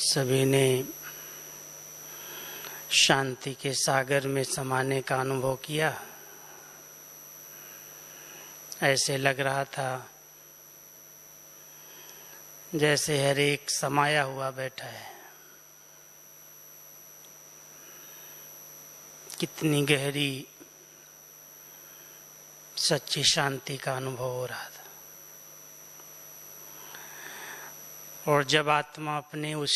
सभी ने शांति के सागर में समाने का अनुभव किया। ऐसे लग रहा था जैसे हर एक समाया हुआ बैठा है। कितनी गहरी सच्ची शांति का अनुभव हो रहा था। और जब आत्मा अपने उस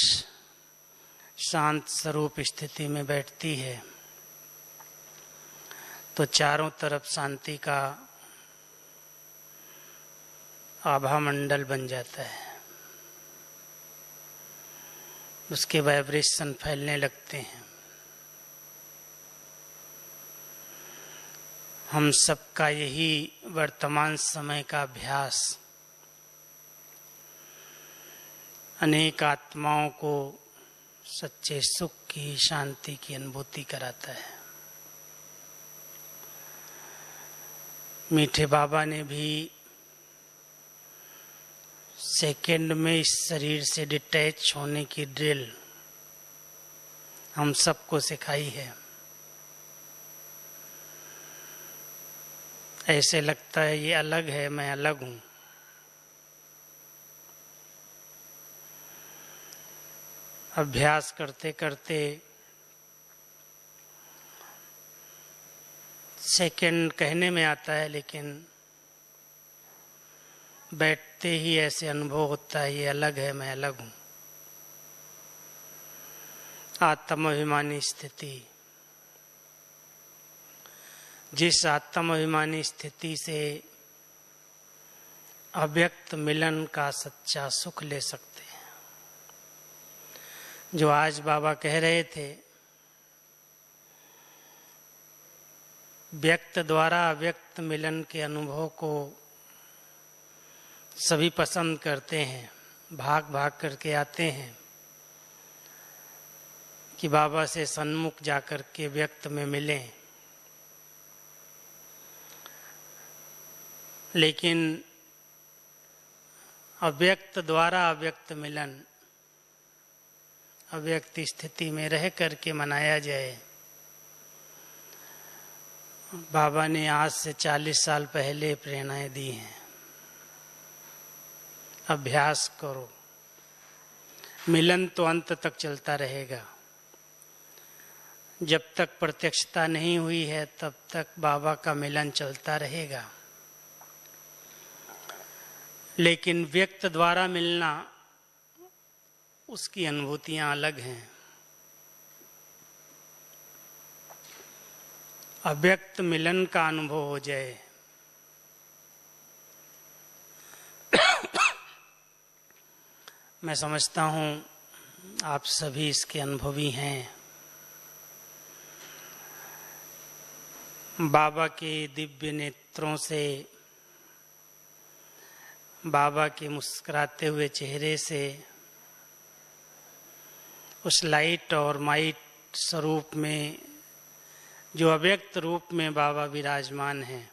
शांत स्वरूप स्थिति में बैठती है तो चारों तरफ शांति का आभा मंडल बन जाता है। उसके वाइब्रेशन फैलने लगते हैं। हम सबका यही वर्तमान समय का अभ्यास अनेक आत्माओं को सच्चे सुख की, शांति की अनुभूति कराता है। मीठे बाबा ने भी सेकंड में इस शरीर से डिटैच होने की ड्रिल हम सबको सिखाई है। ऐसे लगता है ये अलग है, मैं अलग हूं। अभ्यास करते करते सेकंड कहने में आता है, लेकिन बैठते ही ऐसे अनुभव होता है ये अलग है, मैं अलग हूं। आत्माभिमानी स्थिति, जिस आत्माभिमानी स्थिति से अव्यक्त मिलन का सच्चा सुख ले सकते हैं। जो आज बाबा कह रहे थे, व्यक्त द्वारा अव्यक्त मिलन के अनुभव को सभी पसंद करते हैं, भाग भाग करके आते हैं कि बाबा से सन्मुख जाकर के व्यक्त में मिलें। लेकिन अव्यक्त द्वारा अव्यक्त मिलन अव्यक्त स्थिति में रह करके मनाया जाए। बाबा ने आज से 40 साल पहले प्रेरणाएं दी हैं। अभ्यास करो, मिलन तो अंत तक चलता रहेगा। जब तक प्रत्यक्षता नहीं हुई है तब तक बाबा का मिलन चलता रहेगा। लेकिन व्यक्त द्वारा मिलना, उसकी अनुभूतियां अलग हैं। अव्यक्त मिलन का अनुभव हो जाए, मैं समझता हूं आप सभी इसके अनुभवी हैं। बाबा के दिव्य नेत्रों से, बाबा के मुस्कुराते हुए चेहरे से, उस लाइट और माइट स्वरूप में जो अव्यक्त रूप में बाबा विराजमान हैं,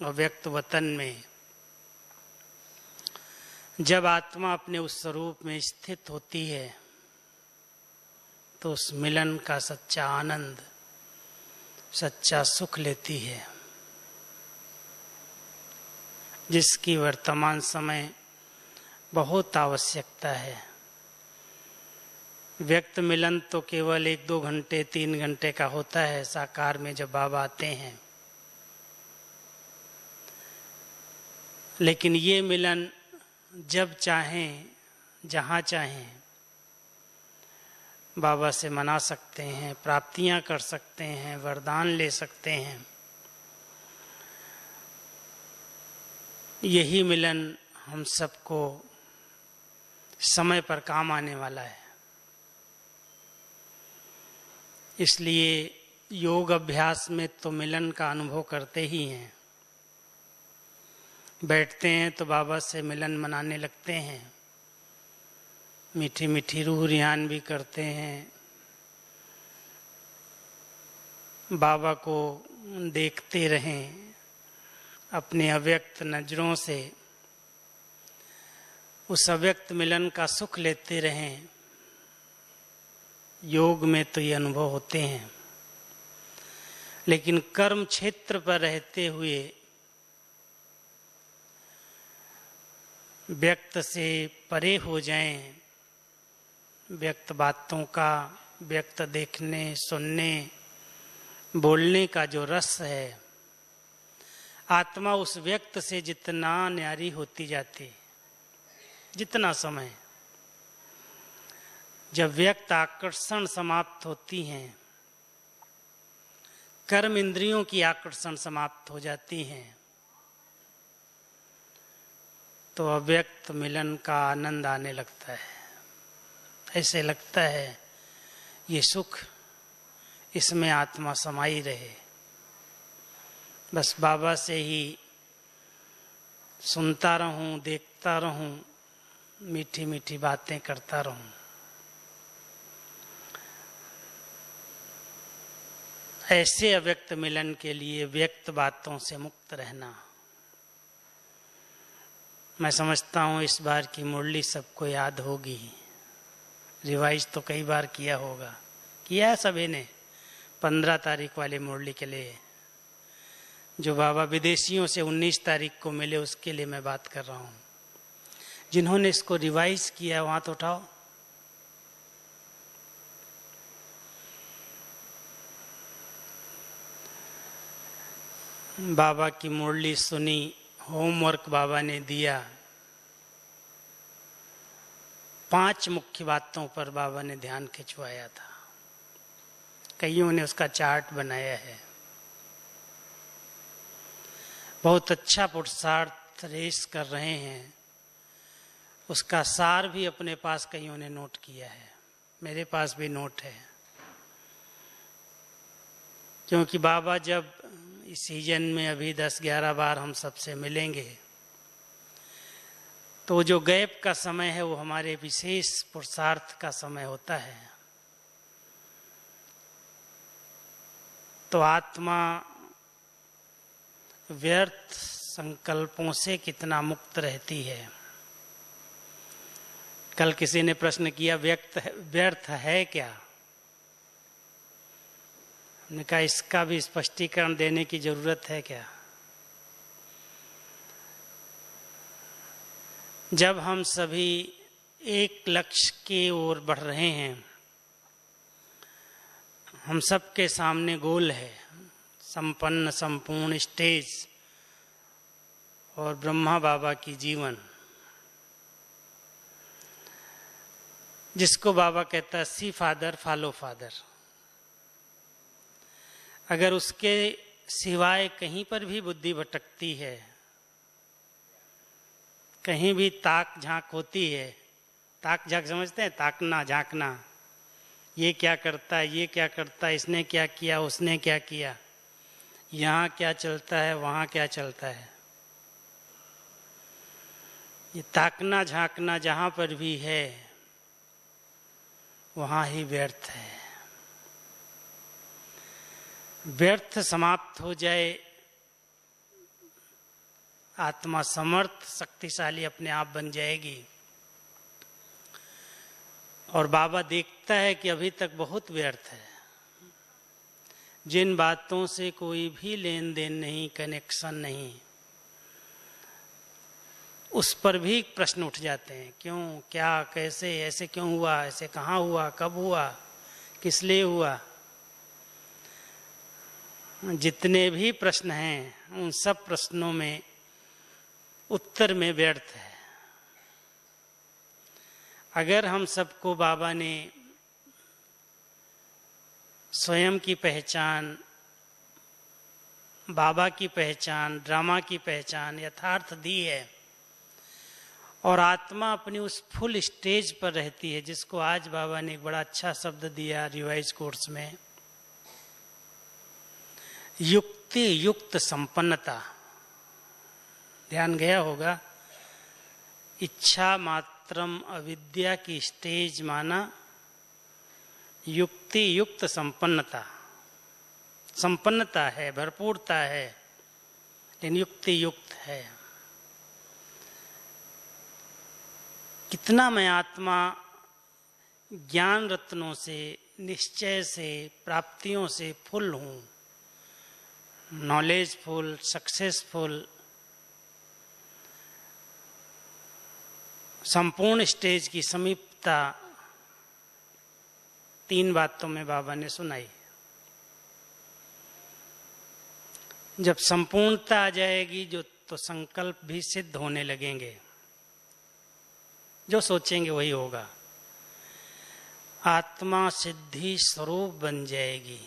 अव्यक्त वतन में, जब आत्मा अपने उस स्वरूप में स्थित होती है तो उस मिलन का सच्चा आनंद, सच्चा सुख लेती है, जिसकी वर्तमान समय बहुत आवश्यकता है। व्यक्त मिलन तो केवल 1-2 घंटे 3 घंटे का होता है साकार में जब बाबा आते हैं। लेकिन ये मिलन जब चाहें, जहाँ चाहें बाबा से मना सकते हैं, प्राप्तियां कर सकते हैं, वरदान ले सकते हैं। यही मिलन हम सबको समय पर काम आने वाला है। इसलिए योग अभ्यास में तो मिलन का अनुभव करते ही हैं। बैठते हैं तो बाबा से मिलन मनाने लगते हैं, मीठी मीठी रूह रिहान भी करते हैं, बाबा को देखते रहें अपने अव्यक्त नजरों से, उस अव्यक्त मिलन का सुख लेते रहें। योग में तो ये अनुभव होते हैं, लेकिन कर्म क्षेत्र पर रहते हुए व्यक्त से परे हो जाएं, व्यक्त बातों का, व्यक्त देखने सुनने बोलने का जो रस है, आत्मा उस व्यक्त से जितना न्यारी होती जाती, जितना समय, जब व्यक्त आकर्षण समाप्त होती हैं, कर्म इंद्रियों की आकर्षण समाप्त हो जाती हैं, तो अव्यक्त मिलन का आनंद आने लगता है। ऐसे लगता है ये सुख, इसमें आत्मा समाई रहे, बस बाबा से ही सुनता रहूं, देखता रहूं, मीठी मीठी बातें करता रहूं। ऐसे अव्यक्त मिलन के लिए व्यक्त बातों से मुक्त रहना। मैं समझता हूँ इस बार की मुरली सबको याद होगी, रिवाइज तो कई बार किया होगा, किया है सभी ने। 15 तारीख वाली मुरली के लिए, जो बाबा विदेशियों से 19 तारीख को मिले, उसके लिए मैं बात कर रहा हूँ। जिन्होंने इसको रिवाइज किया वहां तो उठाओ। बाबा की मुरली सुनी, होमवर्क बाबा ने दिया, 5 मुख्य बातों पर बाबा ने ध्यान खिंचवाया था। कईयों ने उसका चार्ट बनाया है। बहुत अच्छा पुरुषार्थ रेस कर रहे हैं, उसका सार भी अपने पास कईयों ने नोट किया है, मेरे पास भी नोट है। क्योंकि बाबा जब इस सीजन में अभी 10-11 बार हम सबसे मिलेंगे, तो जो गैप का समय है वो हमारे विशेष पुरुषार्थ का समय होता है। तो आत्मा व्यर्थ संकल्पों से कितना मुक्त रहती है। कल किसी ने प्रश्न किया, व्यर्थ है क्या? हमने कहा इसका भी स्पष्टीकरण देने की जरूरत है क्या? जब हम सभी एक लक्ष्य की ओर बढ़ रहे हैं, हम सबके सामने गोल है, संपन्न संपूर्ण स्टेज और ब्रह्मा बाबा की जीवन, जिसको बाबा कहता है सी फादर फॉलो फादर। अगर उसके सिवाय कहीं पर भी बुद्धि भटकती है, कहीं भी ताक झांक होती है, ताक झांक समझते हैं, ताकना झांकना, ये क्या करता है, ये क्या करता है, इसने क्या किया, उसने क्या किया, यहाँ क्या चलता है, वहाँ क्या चलता है, ये ताकना झांकना जहाँ पर भी है वहाँ ही व्यर्थ है। व्यर्थ समाप्त हो जाए, आत्मा समर्थ शक्तिशाली अपने आप बन जाएगी। और बाबा देखता है कि अभी तक बहुत व्यर्थ है, जिन बातों से कोई भी लेन देन नहीं, कनेक्शन नहीं, उस पर भी प्रश्न उठ जाते हैं। क्यों, क्या, कैसे, ऐसे क्यों हुआ, ऐसे कहाँ हुआ, कब हुआ, किस लिए हुआ। जितने भी प्रश्न हैं उन सब प्रश्नों में उत्तर में व्यर्थ है। अगर हम सबको बाबा ने स्वयं की पहचान, बाबा की पहचान, ड्रामा की पहचान, यथार्थ दी है, और आत्मा अपनी उस फुल स्टेज पर रहती है, जिसको आज बाबा ने एक बड़ा अच्छा शब्द दिया रिवाइज कोर्स में, युक्ति युक्त संपन्नता। ध्यान गया होगा, इच्छा मात्रम अविद्या की स्टेज माना युक्ति युक्त संपन्नता। संपन्नता है, भरपूरता है, लेकिन युक्ति युक्त है। कितना मैं आत्मा ज्ञान रत्नों से निश्चय से, प्राप्तियों से फुल हूं, नॉलेजफुल, सक्सेसफुल, संपूर्ण स्टेज की समीपता, 3 बातों में बाबा ने सुनाई। जब संपूर्णता आ जाएगी जो, तो संकल्प भी सिद्ध होने लगेंगे। जो सोचेंगे वही होगा। आत्मा सिद्धि स्वरूप बन जाएगी।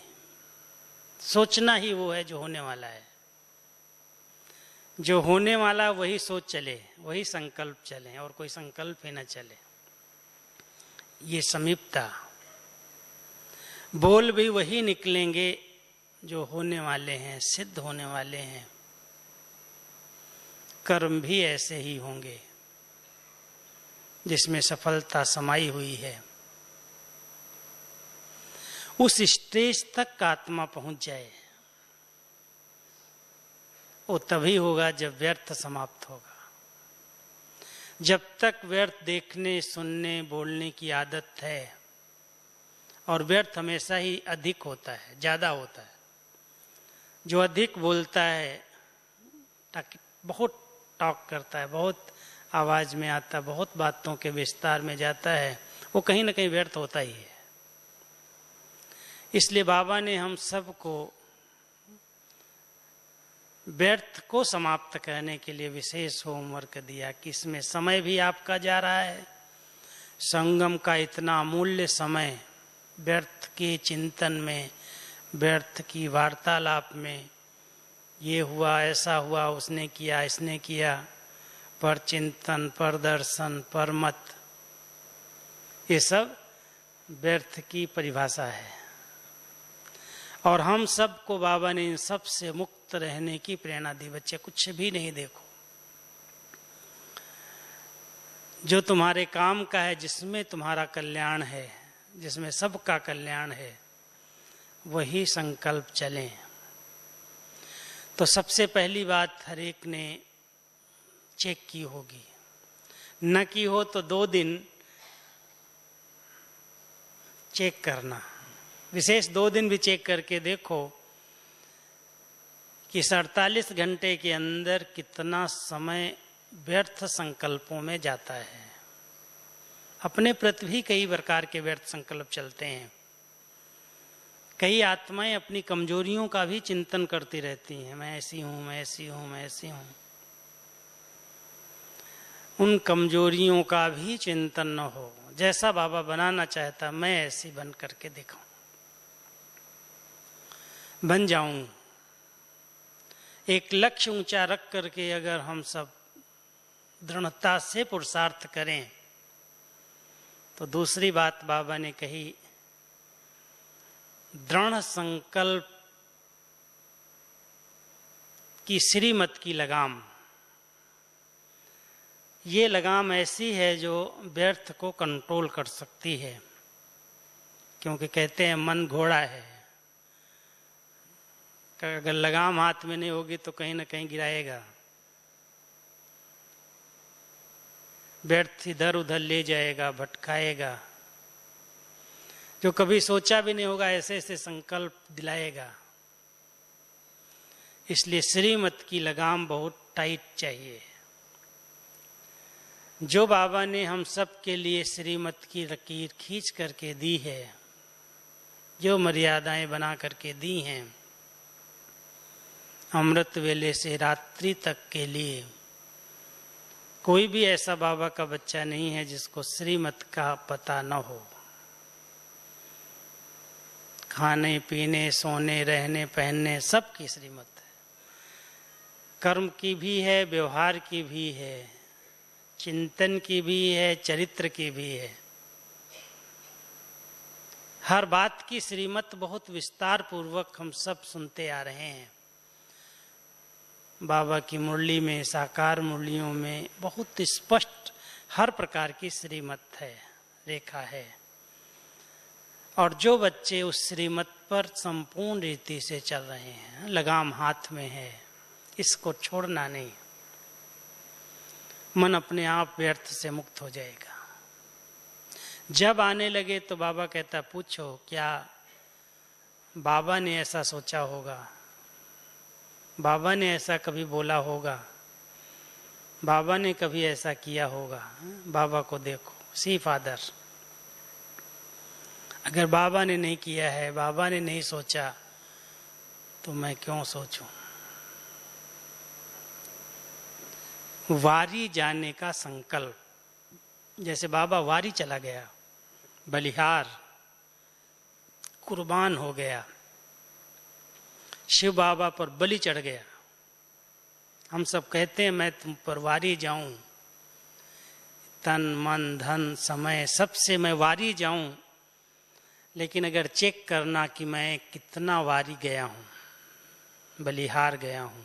सोचना ही वो है जो होने वाला है। जो होने वाला वही सोच चले, वही संकल्प चले, और कोई संकल्प ही न चले। ये समीपता, बोल भी वही निकलेंगे जो होने वाले हैं, सिद्ध होने वाले हैं। कर्म भी ऐसे ही होंगे जिसमें सफलता समाई हुई है। उस स्टेज तक आत्मा पहुंच जाए, वो तभी होगा जब व्यर्थ समाप्त होगा। जब तक व्यर्थ देखने, सुनने, बोलने की आदत है, और व्यर्थ हमेशा ही अधिक होता है, ज्यादा होता है। जो अधिक बोलता है, बहुत टॉक करता है, बहुत आवाज में आता है, बहुत बातों के विस्तार में जाता है, वो कहीं ना कहीं व्यर्थ होता ही है। इसलिए बाबा ने हम सबको व्यर्थ को समाप्त करने के लिए विशेष होमवर्क दिया कि इसमें समय भी आपका जा रहा है। संगम का इतना अमूल्य समय व्यर्थ के चिंतन में, व्यर्थ की वार्तालाप में, ये हुआ, ऐसा हुआ, उसने किया, इसने किया, पर चिंतन, पर दर्शन, पर मत, ये सब व्यर्थ की परिभाषा है। और हम सबको बाबा ने इन सब से मुक्त रहने की प्रेरणा दी। बच्चे कुछ भी नहीं देखो, जो तुम्हारे काम का है, जिसमें तुम्हारा कल्याण है, जिसमें सबका कल्याण है, वही संकल्प चलें। तो सबसे पहली बात हर एक ने चेक की होगी, न की हो तो 2 दिन चेक करना, विशेष 2 दिन भी चेक करके देखो कि 48 घंटे के अंदर कितना समय व्यर्थ संकल्पों में जाता है। अपने प्रति भी कई प्रकार के व्यर्थ संकल्प चलते हैं। कई आत्माएं अपनी कमजोरियों का भी चिंतन करती रहती हैं, मैं ऐसी हूं, मैं ऐसी हूं, मैं ऐसी हूं। उन कमजोरियों का भी चिंतन न हो। जैसा बाबा बनाना चाहता, मैं ऐसी बन करके दिखाऊं, बन जाऊं। एक लक्ष्य ऊंचा रख करके अगर हम सब दृढ़ता से पुरुषार्थ करें, तो दूसरी बात बाबा ने कही, दृढ़ संकल्प की श्रीमत की लगाम। ये लगाम ऐसी है जो व्यर्थ को कंट्रोल कर सकती है, क्योंकि कहते हैं मन घोड़ा है, अगर लगाम हाथ में नहीं होगी तो कहीं ना कहीं गिराएगा, व्यर्थ इधर उधर ले जाएगा, भटकाएगा। जो कभी सोचा भी नहीं होगा ऐसे ऐसे संकल्प दिलाएगा। इसलिए श्रीमत की लगाम बहुत टाइट चाहिए। जो बाबा ने हम सब के लिए श्रीमत की लकीर खींच करके दी है, जो मर्यादाएं बना करके दी हैं, अमृत वेले से रात्रि तक के लिए, कोई भी ऐसा बाबा का बच्चा नहीं है जिसको श्रीमत का पता न हो। खाने पीने, सोने, रहने, पहनने, सब की श्रीमत है। कर्म की भी है, व्यवहार की भी है, चिंतन की भी है, चरित्र की भी है। हर बात की श्रीमत बहुत विस्तार पूर्वक हम सब सुनते आ रहे हैं। बाबा की मुरली में, साकार मुरलियों में बहुत स्पष्ट हर प्रकार की श्रीमत है, रेखा है। और जो बच्चे उस श्रीमत पर संपूर्ण रीति से चल रहे हैं, लगाम हाथ में है, इसको छोड़ना नहीं, मन अपने आप व्यर्थ से मुक्त हो जाएगा। जब आने लगे तो बाबा कहता पूछो क्या बाबा ने ऐसा सोचा होगा, बाबा ने ऐसा कभी बोला होगा, बाबा ने कभी ऐसा किया होगा। बाबा को देखो, सी फादर। अगर बाबा ने नहीं किया है, बाबा ने नहीं सोचा, तो मैं क्यों सोचूं। वारी जाने का संकल्प, जैसे बाबा वारी चला गया, बलिहार कुर्बान हो गया, शिव बाबा पर बलि चढ़ गया। हम सब कहते हैं मैं तुम पर वारी जाऊं, तन मन धन समय सबसे मैं वारी जाऊं, लेकिन अगर चेक करना कि मैं कितना वारी गया हूं, बलिहार गया हूं,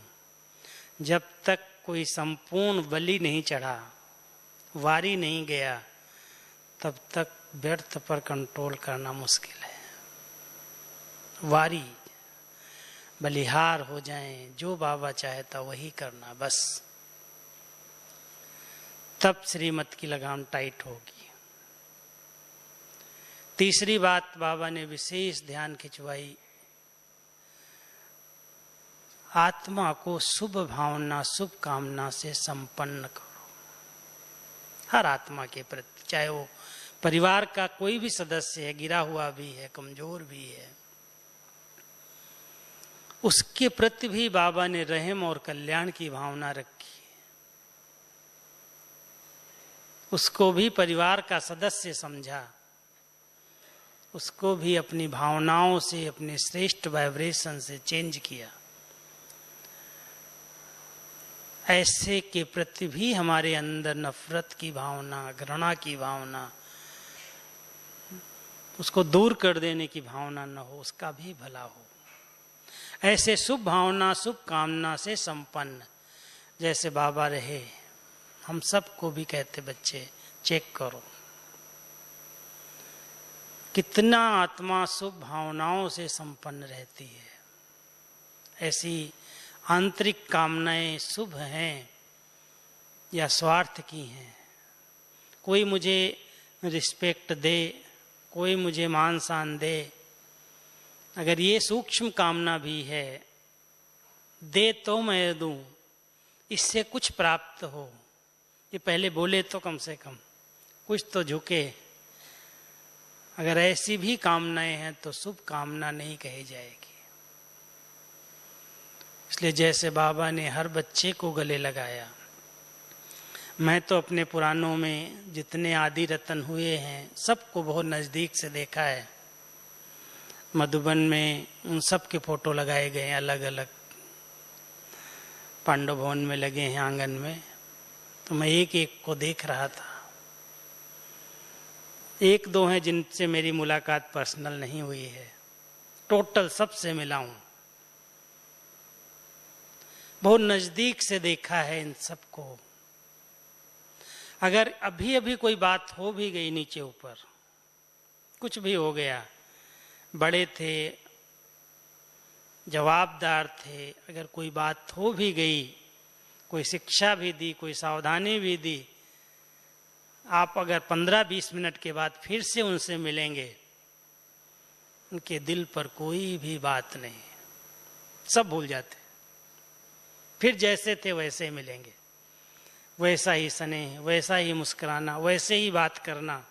जब तक कोई संपूर्ण बलि नहीं चढ़ा, वारी नहीं गया, तब तक व्यर्थ पर कंट्रोल करना मुश्किल है। वारी बलिहार हो जाए, जो बाबा चाहता वही करना बस, तब श्रीमत की लगाम टाइट होगी। तीसरी बात बाबा ने विशेष ध्यान खिंचवाई, आत्मा को शुभ भावना शुभ कामना से संपन्न करो। हर आत्मा के प्रति, चाहे वो परिवार का कोई भी सदस्य है, गिरा हुआ भी है, कमजोर भी है, उसके प्रति भी बाबा ने रहम और कल्याण की भावना रखी। उसको भी परिवार का सदस्य समझा, उसको भी अपनी भावनाओं से, अपने श्रेष्ठ वाइब्रेशन से चेंज किया। ऐसे के प्रति भी हमारे अंदर नफरत की भावना, घृणा की भावना, उसको दूर कर देने की भावना न हो, उसका भी भला हो। ऐसे शुभ भावना शुभ कामना से संपन्न जैसे बाबा रहे, हम सबको भी कहते बच्चे चेक करो कितना आत्मा शुभ भावनाओं से संपन्न रहती है। ऐसी आंतरिक कामनाएं शुभ हैं या स्वार्थ की हैं। कोई मुझे रिस्पेक्ट दे, कोई मुझे मान सम्मान दे, अगर ये सूक्ष्म कामना भी है, दे तो मैं दूं, इससे कुछ प्राप्त हो, ये पहले बोले तो कम से कम कुछ तो झुके। अगर ऐसी भी कामनाएं हैं तो शुभ कामना नहीं कही जाएगी। इसलिए जैसे बाबा ने हर बच्चे को गले लगाया, मैं तो अपने पुराणों में जितने आदि रतन हुए हैं सबको बहुत नज़दीक से देखा है। मधुबन में उन सब के फोटो लगाए गए हैं, अलग अलग पांडव भवन में लगे हैं आंगन में। तो मैं एक एक को देख रहा था। एक दो हैं जिनसे मेरी मुलाकात पर्सनल नहीं हुई है, टोटल सबसे मिला हूं, बहुत नजदीक से देखा है इन सबको। अगर अभी अभी कोई बात हो भी गई, नीचे ऊपर कुछ भी हो गया, बड़े थे, जवाबदार थे, अगर कोई बात हो भी गई, कोई शिक्षा भी दी, कोई सावधानी भी दी, आप अगर 15-20 मिनट के बाद फिर से उनसे मिलेंगे, उनके दिल पर कोई भी बात नहीं, सब भूल जाते, फिर जैसे थे वैसे ही मिलेंगे, वैसा ही स्नेह, वैसा ही मुस्कुराना, वैसे ही बात करना।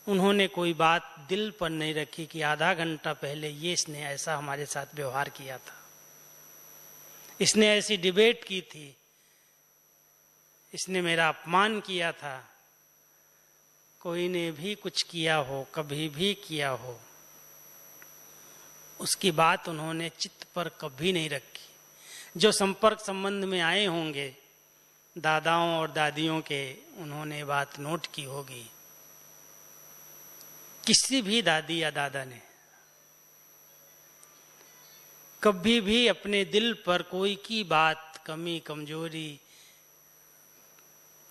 उन्होंने कोई बात दिल पर नहीं रखी कि आधा घंटा पहले ये इसने ऐसा हमारे साथ व्यवहार किया था, इसने ऐसी डिबेट की थी, इसने मेरा अपमान किया था। कोई ने भी कुछ किया हो, कभी भी किया हो, उसकी बात उन्होंने चित्त पर कभी नहीं रखी। जो संपर्क संबंध में आए होंगे दादाओं और दादियों के, उन्होंने बात नोट की होगी। किसी भी दादी या दादा ने कभी भी अपने दिल पर कोई की बात, कमी कमजोरी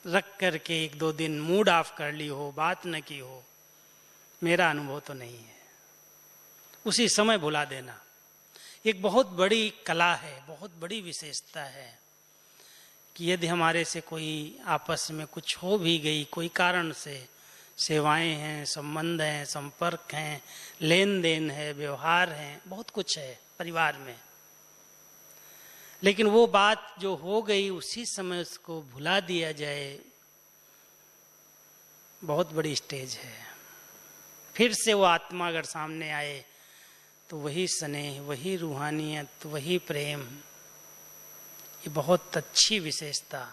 रख करके 1-2 दिन मूड ऑफ कर ली हो, बात न की हो, मेरा अनुभव तो नहीं है। उसी समय भुला देना एक बहुत बड़ी कला है, बहुत बड़ी विशेषता है कि यदि हमारे से कोई आपस में कुछ हो भी गई, कोई कारण से सेवाएं हैं, संबंध हैं, संपर्क हैं, लेन देन है, व्यवहार है, बहुत कुछ है परिवार में। लेकिन वो बात जो हो गई उसी समय उसको भुला दिया जाए, बहुत बड़ी स्टेज है। फिर से वो आत्मा अगर सामने आए तो वही स्नेह, वही रूहानियत, वही प्रेम, ये बहुत अच्छी विशेषता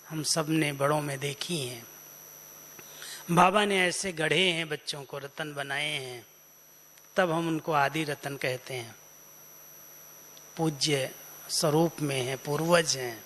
हम सब ने बड़ों में देखी है। बाबा ने ऐसे गढ़े हैं बच्चों को, रतन बनाए हैं, तब हम उनको आदि रतन कहते हैं। पूज्य स्वरूप में है, पूर्वज हैं।